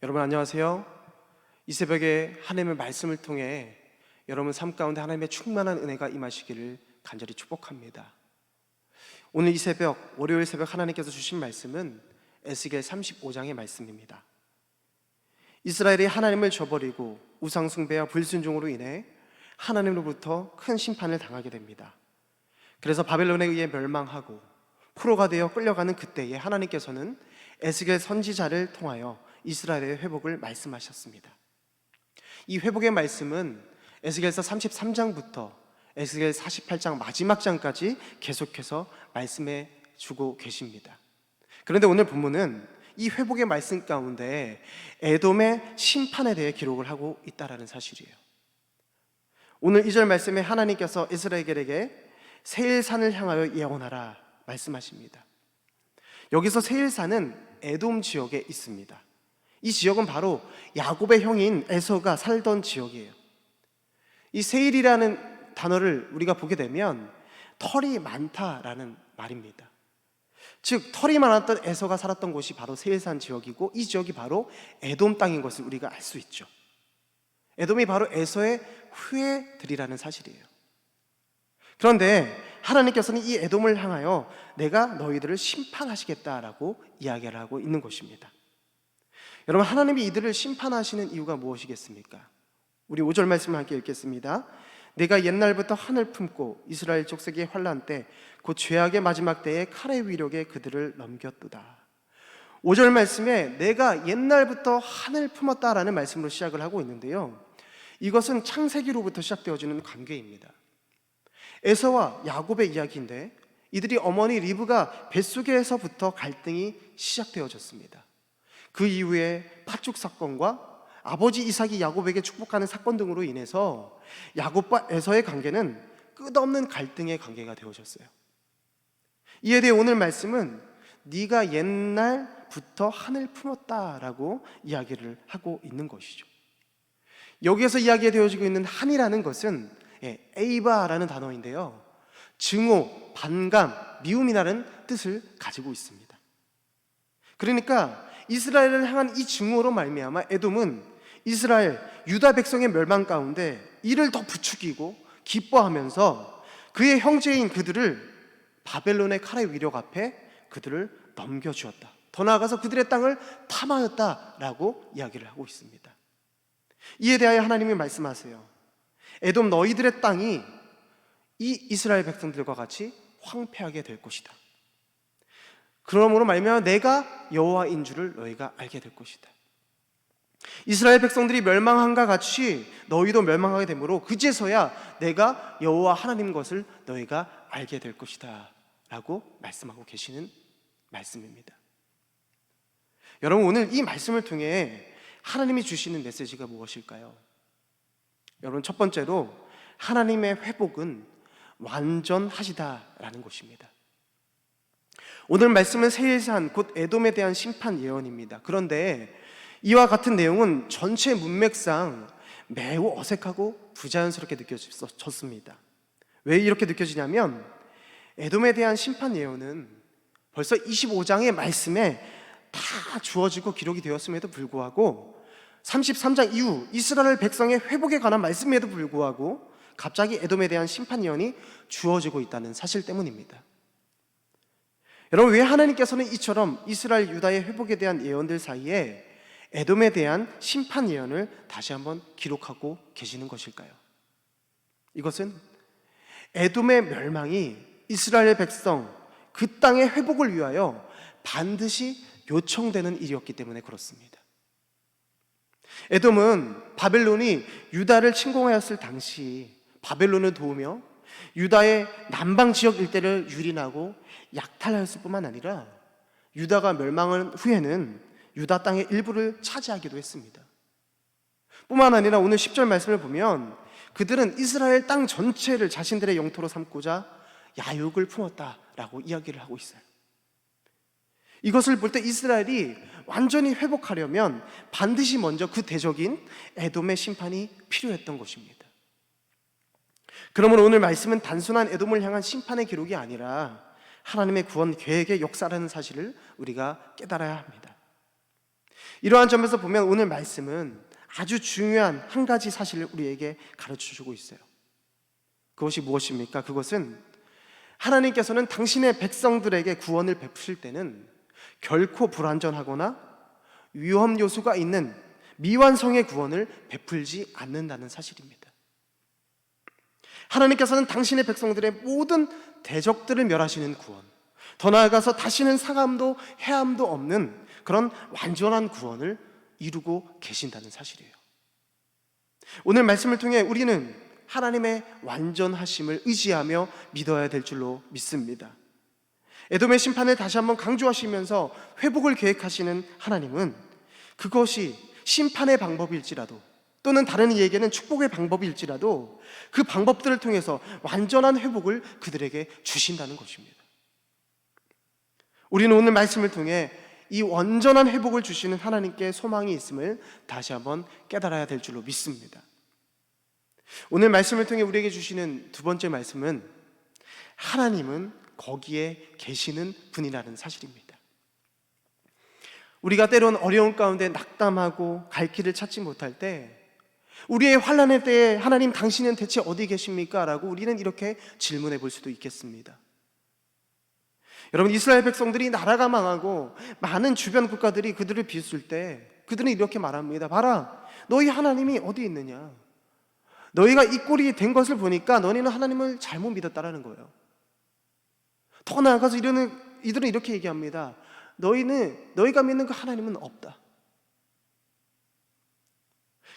여러분 안녕하세요. 이 새벽에 하나님의 말씀을 통해 여러분 삶 가운데 하나님의 충만한 은혜가 임하시기를 간절히 축복합니다. 오늘 이 새벽, 월요일 새벽 하나님께서 주신 말씀은 에스겔 35장의 말씀입니다. 이스라엘이 하나님을 저버리고 우상 숭배와 불순종으로 인해 하나님으로부터 큰 심판을 당하게 됩니다. 그래서 바벨론에 의해 멸망하고 포로가 되어 끌려가는 그때에 하나님께서는 에스겔 선지자를 통하여 이스라엘의 회복을 말씀하셨습니다. 이 회복의 말씀은 에스겔서 33장부터 에스겔 48장 마지막 장까지 계속해서 말씀해 주고 계십니다. 그런데 오늘 본문은 이 회복의 말씀 가운데 에돔의 심판에 대해 기록을 하고 있다는 사실이에요. 오늘 2절 말씀에 하나님께서 이스라엘에게 세일산을 향하여 예언하라 말씀하십니다. 여기서 세일산은 에돔 지역에 있습니다. 이 지역은 바로 야곱의 형인 에서가 살던 지역이에요. 이 세일이라는 단어를 우리가 보게 되면 털이 많다라는 말입니다. 즉 털이 많았던 에서가 살았던 곳이 바로 세일산 지역이고, 이 지역이 바로 에돔 땅인 것을 우리가 알 수 있죠. 에돔이 바로 에서의 후예들이라는 사실이에요. 그런데 하나님께서는 이 에돔을 향하여 내가 너희들을 심판하시겠다라고 이야기를 하고 있는 것입니다. 여러분, 하나님이 이들을 심판하시는 이유가 무엇이겠습니까? 우리 5절 말씀을 함께 읽겠습니다. 내가 옛날부터 한을 품고 이스라엘 족속의 환난 때 곧 죄악의 마지막 때에 칼의 위력에 그들을 넘겼도다. 5절 말씀에 내가 옛날부터 한을 품었다라는 말씀으로 시작을 하고 있는데요, 이것은 창세기로부터 시작되어지는 관계입니다. 에서와 야곱의 이야기인데 이들이 어머니 리브가 뱃속에서부터 갈등이 시작되어졌습니다. 그 이후에 팥죽 사건과 아버지 이삭이 야곱에게 축복하는 사건 등으로 인해서 야곱과 에서의 관계는 끝없는 갈등의 관계가 되어졌어요. 이에 대해 오늘 말씀은 네가 옛날부터 한을 품었다라고 이야기를 하고 있는 것이죠. 여기에서 이야기되어지고 있는 한이라는 것은 에이바라는 단어인데요, 증오, 반감, 미움이라는 뜻을 가지고 있습니다. 그러니까 이스라엘을 향한 이 증오로 말미암아 에돔은 이스라엘, 유다 백성의 멸망 가운데 이를 더 부추기고 기뻐하면서 그의 형제인 그들을 바벨론의 칼의 위력 앞에 그들을 넘겨주었다, 더 나아가서 그들의 땅을 탐하였다라고 이야기를 하고 있습니다. 이에 대하여 하나님이 말씀하세요. 에돔, 너희들의 땅이 이 이스라엘 백성들과 같이 황폐하게 될 것이다. 그러므로 말미암아 내가 여호와인 줄을 너희가 알게 될 것이다. 이스라엘 백성들이 멸망함과 같이 너희도 멸망하게 되므로 그제서야 내가 여호와 하나님 것을 너희가 알게 될 것이다 라고 말씀하고 계시는 말씀입니다. 여러분, 오늘 이 말씀을 통해 하나님이 주시는 메시지가 무엇일까요? 여러분, 첫 번째로 하나님의 회복은 완전하시다라는 것입니다. 오늘 말씀은 세일산 곧 에돔에 대한 심판 예언입니다. 그런데 이와 같은 내용은 전체 문맥상 매우 어색하고 부자연스럽게 느껴졌습니다. 왜 이렇게 느껴지냐면 에돔에 대한 심판 예언은 벌써 25장의 말씀에 다 주어지고 기록이 되었음에도 불구하고 33장 이후 이스라엘 백성의 회복에 관한 말씀에도 불구하고 갑자기 에돔에 대한 심판 예언이 주어지고 있다는 사실 때문입니다. 여러분, 왜 하나님께서는 이처럼 이스라엘 유다의 회복에 대한 예언들 사이에 에돔에 대한 심판 예언을 다시 한번 기록하고 계시는 것일까요? 이것은 에돔의 멸망이 이스라엘 백성 그 땅의 회복을 위하여 반드시 요청되는 일이었기 때문에 그렇습니다. 에돔은 바벨론이 유다를 침공하였을 당시 바벨론을 도우며 유다의 남방 지역 일대를 유린하고 약탈하였을 뿐만 아니라 유다가 멸망한 후에는 유다 땅의 일부를 차지하기도 했습니다. 뿐만 아니라 오늘 10절 말씀을 보면 그들은 이스라엘 땅 전체를 자신들의 영토로 삼고자 야욕을 품었다라고 이야기를 하고 있어요. 이것을 볼 때 이스라엘이 완전히 회복하려면 반드시 먼저 그 대적인 에돔의 심판이 필요했던 것입니다. 그러므로 오늘 말씀은 단순한 에돔을 향한 심판의 기록이 아니라 하나님의 구원 계획의 역사라는 사실을 우리가 깨달아야 합니다. 이러한 점에서 보면 오늘 말씀은 아주 중요한 한 가지 사실을 우리에게 가르쳐주고 있어요. 그것이 무엇입니까? 그것은 하나님께서는 당신의 백성들에게 구원을 베푸실 때는 결코 불완전하거나 위험 요소가 있는 미완성의 구원을 베풀지 않는다는 사실입니다. 하나님께서는 당신의 백성들의 모든 대적들을 멸하시는 구원, 더 나아가서 다시는 상함도 해함도 없는 그런 완전한 구원을 이루고 계신다는 사실이에요. 오늘 말씀을 통해 우리는 하나님의 완전하심을 의지하며 믿어야 될 줄로 믿습니다. 에돔의 심판을 다시 한번 강조하시면서 회복을 계획하시는 하나님은 그것이 심판의 방법일지라도 또는 다른 이에게는 축복의 방법일지라도 그 방법들을 통해서 완전한 회복을 그들에게 주신다는 것입니다. 우리는 오늘 말씀을 통해 이 완전한 회복을 주시는 하나님께 소망이 있음을 다시 한번 깨달아야 될 줄로 믿습니다. 오늘 말씀을 통해 우리에게 주시는 두 번째 말씀은 하나님은 거기에 계시는 분이라는 사실입니다. 우리가 때론 어려운 가운데 낙담하고 갈 길을 찾지 못할 때 우리의 환난의 때에 하나님 당신은 대체 어디 계십니까? 라고 우리는 이렇게 질문해 볼 수도 있겠습니다. 여러분, 이스라엘 백성들이 나라가 망하고 많은 주변 국가들이 그들을 비웃을 때 그들은 이렇게 말합니다. 봐라, 너희 하나님이 어디 있느냐? 너희가 이 꼴이 된 것을 보니까 너희는 하나님을 잘못 믿었다라는 거예요. 더 나아가서 이들은 이렇게 얘기합니다. 너희가 믿는 그 하나님은 없다.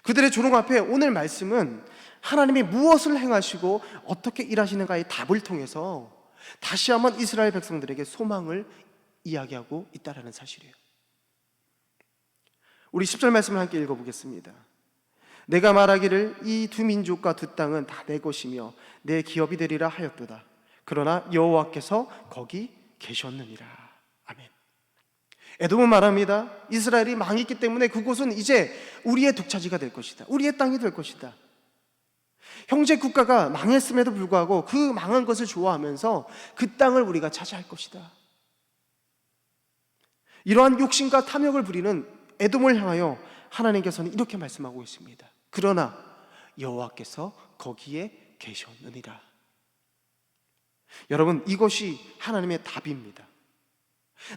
그들의 조롱 앞에 오늘 말씀은 하나님이 무엇을 행하시고 어떻게 일하시는가의 답을 통해서 다시 한번 이스라엘 백성들에게 소망을 이야기하고 있다는 사실이에요. 우리 10절 말씀을 함께 읽어보겠습니다. 내가 말하기를 이 두 민족과 두 땅은 다 내 것이며 내 기업이 되리라 하였도다. 그러나 여호와께서 거기 계셨느니라. 아멘. 에돔은 말합니다. 이스라엘이 망했기 때문에 그곳은 이제 우리의 독차지가 될 것이다. 우리의 땅이 될 것이다. 형제 국가가 망했음에도 불구하고 그 망한 것을 좋아하면서 그 땅을 우리가 차지할 것이다. 이러한 욕심과 탐욕을 부리는 에돔을 향하여 하나님께서는 이렇게 말씀하고 있습니다. 그러나 여호와께서 거기에 계셨느니라. 여러분, 이것이 하나님의 답입니다.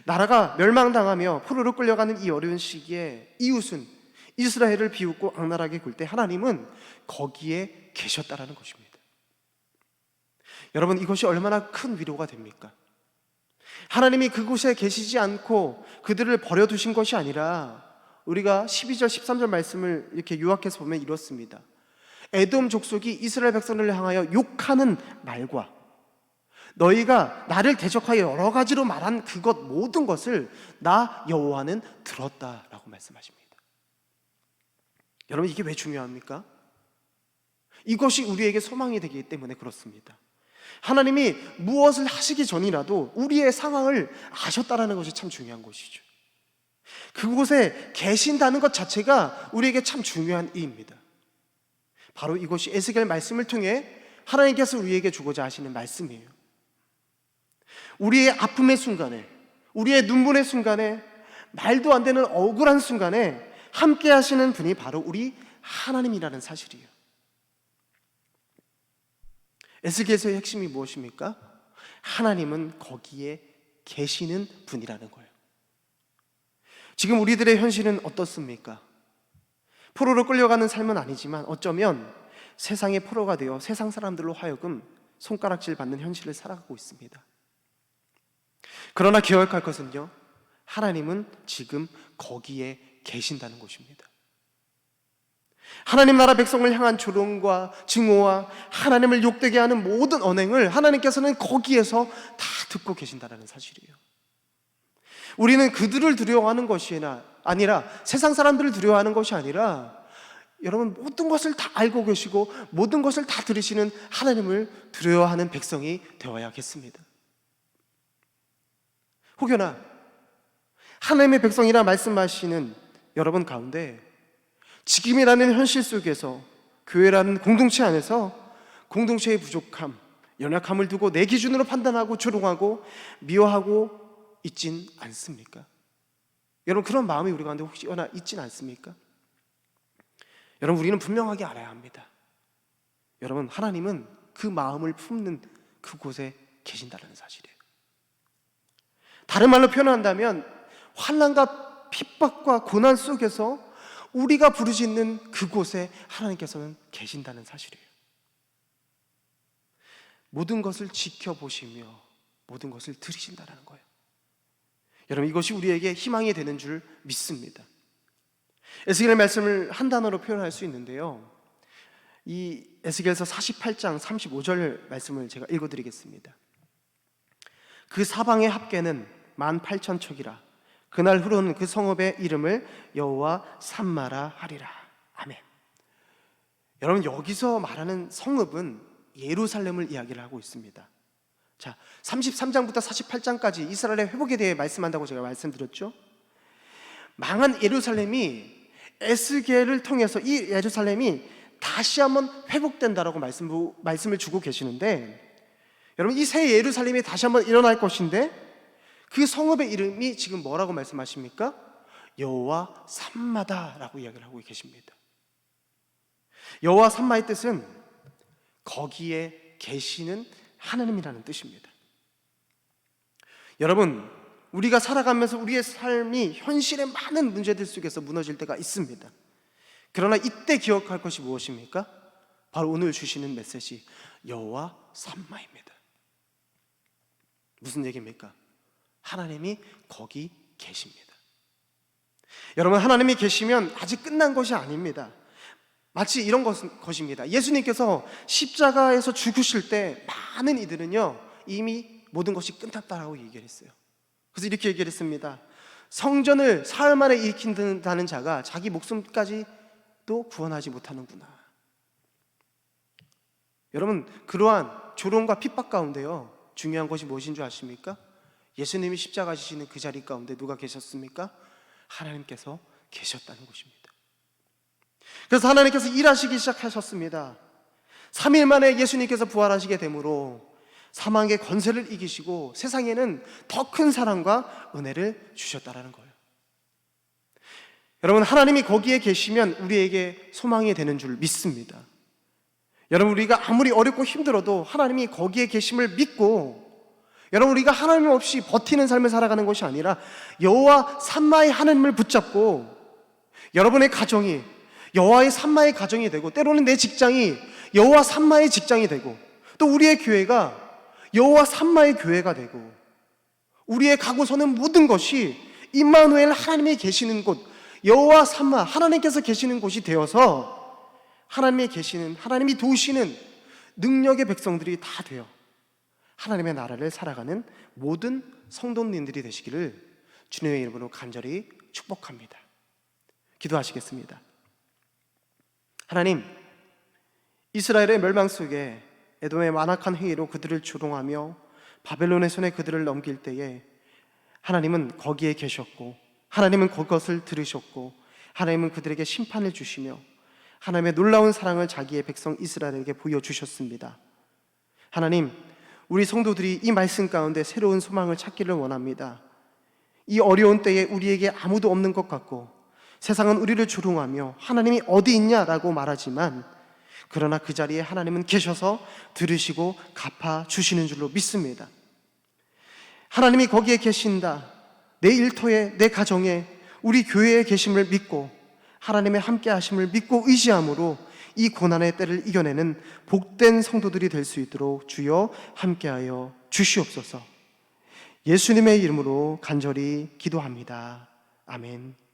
나라가 멸망당하며 포로로 끌려가는 이 어려운 시기에 이웃은 이스라엘을 비웃고 악랄하게 굴 때 하나님은 거기에 계셨다라는 것입니다. 여러분, 이것이 얼마나 큰 위로가 됩니까? 하나님이 그곳에 계시지 않고 그들을 버려두신 것이 아니라 우리가 12절 13절 말씀을 이렇게 요약해서 보면 이렇습니다. 에돔 족속이 이스라엘 백성들을 향하여 욕하는 말과 너희가 나를 대적하여 여러 가지로 말한 그것 모든 것을 나 여호와는 들었다라고 말씀하십니다. 여러분, 이게 왜 중요합니까? 이것이 우리에게 소망이 되기 때문에 그렇습니다. 하나님이 무엇을 하시기 전이라도 우리의 상황을 아셨다라는 것이 참 중요한 것이죠. 그곳에 계신다는 것 자체가 우리에게 참 중요한 일입니다. 바로 이것이 에스겔 말씀을 통해 하나님께서 우리에게 주고자 하시는 말씀이에요. 우리의 아픔의 순간에, 우리의 눈물의 순간에, 말도 안 되는 억울한 순간에 함께 하시는 분이 바로 우리 하나님이라는 사실이에요. 에스겔서의 핵심이 무엇입니까? 하나님은 거기에 계시는 분이라는 거예요. 지금 우리들의 현실은 어떻습니까? 포로로 끌려가는 삶은 아니지만 어쩌면 세상의 포로가 되어 세상 사람들로 하여금 손가락질 받는 현실을 살아가고 있습니다. 그러나 기억할 것은요, 하나님은 지금 거기에 계신다는 것입니다. 하나님 나라 백성을 향한 조롱과 증오와 하나님을 욕되게 하는 모든 언행을 하나님께서는 거기에서 다 듣고 계신다는 사실이에요. 우리는 그들을 두려워하는 것이 아니라 세상 사람들을 두려워하는 것이 아니라 여러분, 모든 것을 다 알고 계시고 모든 것을 다 들으시는 하나님을 두려워하는 백성이 되어야겠습니다. 혹여나 하나님의 백성이라 말씀하시는 여러분 가운데 지금이라는 현실 속에서 교회라는 공동체 안에서 공동체의 부족함, 연약함을 두고 내 기준으로 판단하고 조롱하고 미워하고 있진 않습니까? 여러분, 그런 마음이 우리 가운데 혹시 있지는 않습니까? 여러분, 우리는 분명하게 알아야 합니다. 여러분, 하나님은 그 마음을 품는 그곳에 계신다는 사실이에요. 다른 말로 표현한다면 환난과 핍박과 고난 속에서 우리가 부르짖는 그곳에 하나님께서는 계신다는 사실이에요. 모든 것을 지켜보시며 모든 것을 들으신다는 거예요. 여러분, 이것이 우리에게 희망이 되는 줄 믿습니다. 에스겔의 말씀을 한 단어로 표현할 수 있는데요, 이 에스겔서 48장 35절 말씀을 제가 읽어드리겠습니다. 그 사방의 합계는 18,000척이라. 그날 후로는 그 성읍의 이름을 여호와 삼마라 하리라. 아멘. 여러분, 여기서 말하는 성읍은 예루살렘을 이야기를 하고 있습니다. 자, 33장부터 48장까지 이스라엘의 회복에 대해 말씀한다고 제가 말씀드렸죠. 망한 예루살렘이 에스겔을 통해서 이 예루살렘이 다시 한번 회복된다라고 말씀을 주고 계시는데, 여러분, 이 새 예루살렘이 다시 한번 일어날 것인데 그 성읍의 이름이 지금 뭐라고 말씀하십니까? 여호와 삼마다라고 이야기를 하고 계십니다. 여호와 삼마의 뜻은 거기에 계시는 하나님이라는 뜻입니다. 여러분, 우리가 살아가면서 우리의 삶이 현실의 많은 문제들 속에서 무너질 때가 있습니다. 그러나 이때 기억할 것이 무엇입니까? 바로 오늘 주시는 메시지, 여호와 삼마입니다. 무슨 얘기입니까? 하나님이 거기 계십니다. 여러분, 하나님이 계시면 아직 끝난 것이 아닙니다. 마치 이런 것입니다. 예수님께서 십자가에서 죽으실 때 많은 이들은요, 이미 모든 것이 끝났다라고 얘기를 했어요. 그래서 이렇게 얘기를 했습니다. 성전을 사흘 만에 일으킨다는 자가 자기 목숨까지도 구원하지 못하는구나. 여러분, 그러한 조롱과 핍박 가운데요, 중요한 것이 무엇인 줄 아십니까? 예수님이 십자가 지시는 그 자리 가운데 누가 계셨습니까? 하나님께서 계셨다는 것입니다. 그래서 하나님께서 일하시기 시작하셨습니다. 3일 만에 예수님께서 부활하시게 되므로 사망의 권세를 이기시고 세상에는 더 큰 사랑과 은혜를 주셨다라는 거예요. 여러분, 하나님이 거기에 계시면 우리에게 소망이 되는 줄 믿습니다. 여러분, 우리가 아무리 어렵고 힘들어도 하나님이 거기에 계심을 믿고, 여러분, 우리가 하나님 없이 버티는 삶을 살아가는 것이 아니라 여호와 삼마의 하나님을 붙잡고 여러분의 가정이 여호와의 삼마의 가정이 되고, 때로는 내 직장이 여호와 삼마의 직장이 되고, 또 우리의 교회가 여호와 삼마의 교회가 되고, 우리의 가고 서는 모든 것이 임마누엘, 하나님이 계시는 곳, 여호와 삼마, 하나님께서 계시는 곳이 되어서 하나님이 계시는, 하나님이 도우시는 능력의 백성들이 다 되어 하나님의 나라를 살아가는 모든 성도님들이 되시기를 주님의 이름으로 간절히 축복합니다. 기도하시겠습니다. 하나님, 이스라엘의 멸망 속에 에돔의 완악한 행위로 그들을 조롱하며 바벨론의 손에 그들을 넘길 때에 하나님은 거기에 계셨고, 하나님은 그것을 들으셨고, 하나님은 그들에게 심판을 주시며 하나님의 놀라운 사랑을 자기의 백성 이스라엘에게 보여주셨습니다. 하나님, 우리 성도들이 이 말씀 가운데 새로운 소망을 찾기를 원합니다. 이 어려운 때에 우리에게 아무도 없는 것 같고 세상은 우리를 조롱하며 하나님이 어디 있냐라고 말하지만, 그러나 그 자리에 하나님은 계셔서 들으시고 갚아주시는 줄로 믿습니다. 하나님이 거기에 계신다. 내 일터에, 내 가정에, 우리 교회에 계심을 믿고 하나님의 함께 하심을 믿고 의지함으로 이 고난의 때를 이겨내는 복된 성도들이 될 수 있도록 주여 함께하여 주시옵소서. 예수님의 이름으로 간절히 기도합니다. 아멘.